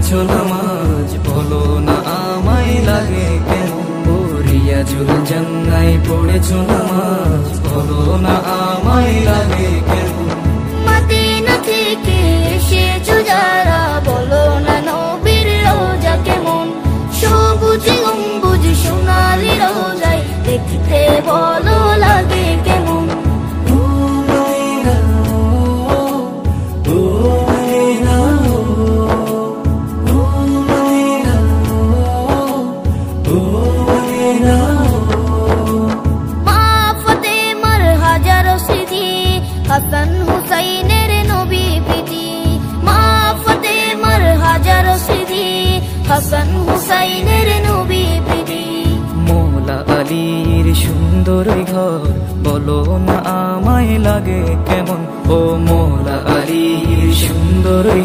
পড়েছো নামাজ, বলো না আমায় লাগে কেমন। রিয়াজুল জান্নায় পড়েছো নামাজ, বলো না আমায় লাগে কেমন। মদিনা থেকে এসেছো যারা, বলো না নবীর রোজা কেমন। সবুজ গম্বুজ সোনালি রোজায় দেখতে বলো লাগে কেমন। হাসান হুসাইনের নবী প্রীতি, মা ফাতেমার হাজার স্মৃতি। হাসান হুসাইনের নবী প্রীতি। মৌলা আলীর সুন্দর ঘর, বলো না আমায় লাগে কেমন। ও মৌলা আলীর সুন্দর